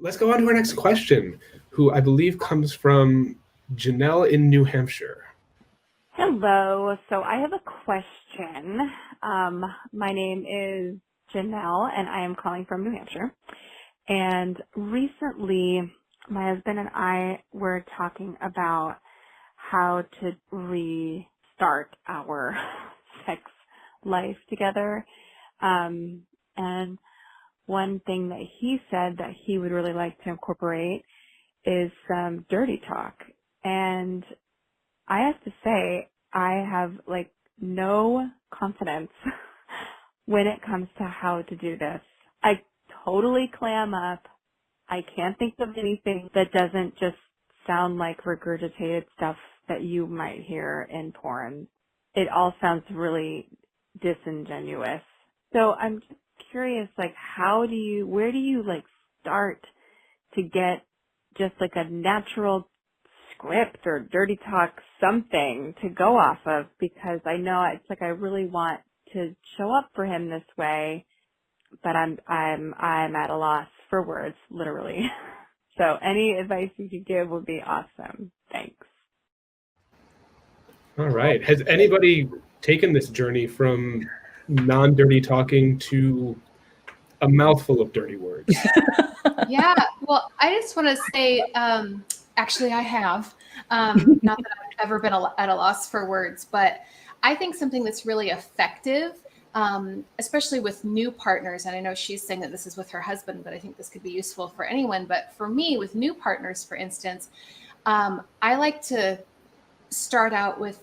let's go on to our next question, who I believe comes from Janelle in New Hampshire. Hello. So I have a question. My name is Janelle, and I am calling from New Hampshire. And recently, my husband and I were talking about how to restart our sex life together. And one thing that he said that he would really like to incorporate is some dirty talk. And I have to say, I have no confidence when it comes to how to do this. I totally clam up. I can't think of anything that doesn't just sound like regurgitated stuff that you might hear in porn. It all sounds really disingenuous. So I'm just curious, where do you start to get just a natural script or dirty talk something to go off of, because I know it's I really want to show up for him this way, but I'm at a loss for words, literally. So any advice you could give would be awesome. Thanks. All right. Has anybody taken this journey from non-dirty talking to a mouthful of dirty words? Yeah. Well, I just want to say, actually, I have. Not that I've ever been at a loss for words, but I think something that's really effective, especially with new partners, and I know she's saying that this is with her husband, but I think this could be useful for anyone. But for me, with new partners, for instance, I like to start out with,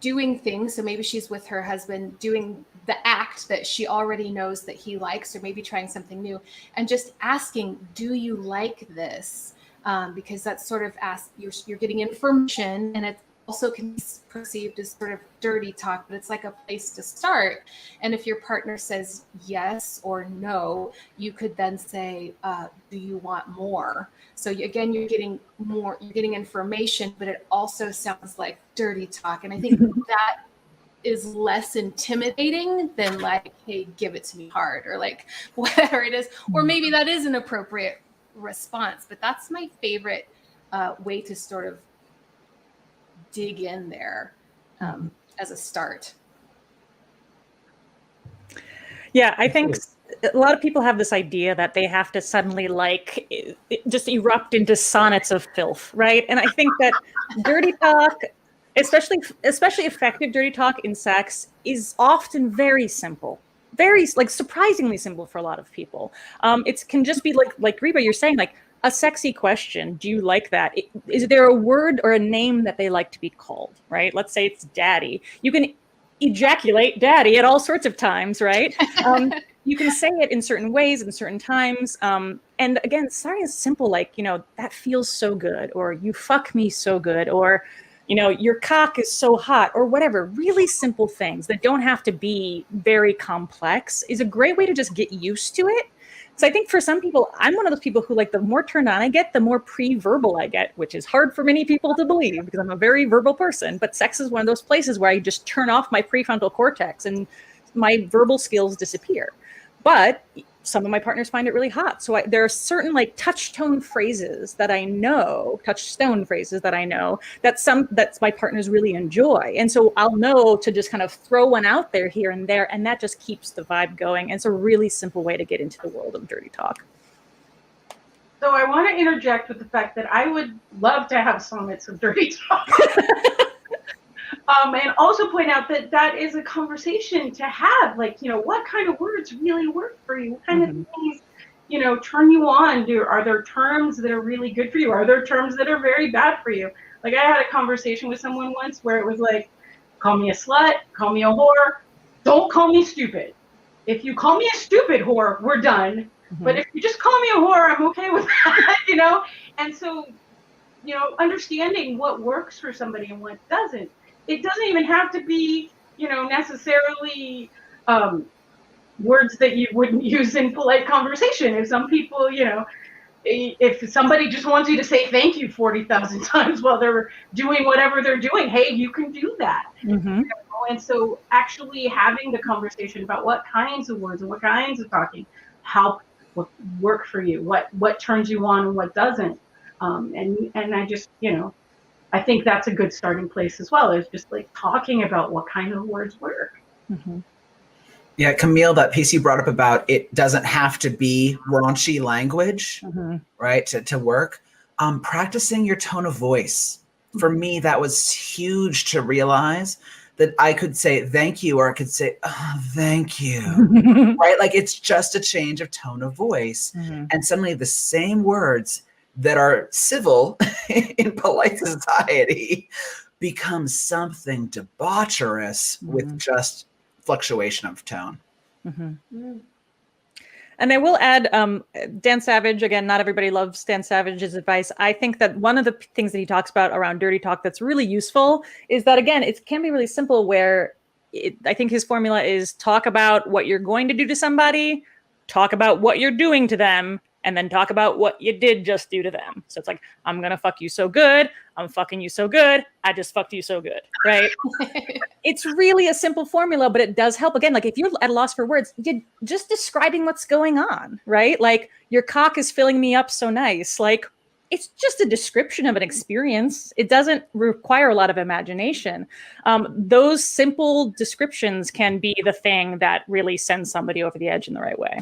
doing things. So maybe she's with her husband doing the act that she already knows that he likes, or maybe trying something new, and just asking, do you like this? Because that's sort of you're getting information, and it also can be perceived as sort of dirty talk, but it's like a place to start. And if your partner says yes or no, you could then say, do you want more? So again, you're getting information, but it also sounds like dirty talk. And I think that is less intimidating than hey, give it to me hard, or whatever it is. Or maybe that is an appropriate response, but that's my favorite way to sort of dig in there as a start. Yeah, I think a lot of people have this idea that they have to suddenly just erupt into sonnets of filth, right? And I think that dirty talk, especially effective dirty talk in sex, is often very simple. Very surprisingly simple for a lot of people. It can just be like Reba, you're saying, a sexy question. Do you like that? Is there a word or a name that they like to be called, right? Let's say it's daddy. You can ejaculate daddy at all sorts of times, right? You can say it in certain ways and certain times. And again, starting is simple, that feels so good, or you fuck me so good, or your cock is so hot, or whatever. Really simple things that don't have to be very complex is a great way to just get used to it. So I think for some people, I'm one of those people who the more turned on I get, the more pre-verbal I get, which is hard for many people to believe because I'm a very verbal person. But sex is one of those places where I just turn off my prefrontal cortex and my verbal skills disappear. But some of my partners find it really hot. So there are certain touchstone phrases that I know that my partners really enjoy. And so I'll know to just kind of throw one out there here and there, and that just keeps the vibe going. And it's a really simple way to get into the world of dirty talk. So I want to interject with the fact that I would love to have sonnets of dirty talk. And also point out that is a conversation to have, what kind of words really work for you? What kind of things, turn you on? Are there terms that are really good for you? Are there terms that are very bad for you? I had a conversation with someone once where it was call me a slut, call me a whore, don't call me stupid. If you call me a stupid whore, we're done. But if you just call me a whore, I'm okay with that, And so, understanding what works for somebody and what doesn't. It doesn't even have to be, necessarily words that you wouldn't use in polite conversation. If some people, if somebody just wants you to say thank you 40,000 times while they're doing whatever they're doing, hey, you can do that. And so actually having the conversation about what kinds of words and what kinds of talking help work for you, what turns you on and what doesn't. And I just, I think that's a good starting place as well, is just like talking about what kind of words work. Mm-hmm. Yeah, Camille, that piece you brought up about it doesn't have to be raunchy language, right, to work. Practicing your tone of voice. For me, that was huge to realize that I could say thank you, or I could say, oh, thank you, right? Like it's just a change of tone of voice. And suddenly the same words that are civil in polite society become something debaucherous with just fluctuation of tone. And I will add, Dan Savage, again, not everybody loves Dan Savage's advice. I think that one of the things that he talks about around dirty talk that's really useful is that, again, it can be really simple where I think his formula is talk about what you're going to do to somebody, talk about what you're doing to them, and then talk about what you did just do to them. So it's like, I'm going to fuck you so good. I'm fucking you so good. I just fucked you so good, right? It's really a simple formula, but it does help. Again, like if you're at a loss for words, you're just describing what's going on, right? Like your cock is filling me up so nice. Like it's just a description of an experience. It doesn't require a lot of imagination. Those simple descriptions can be the thing that really sends somebody over the edge in the right way.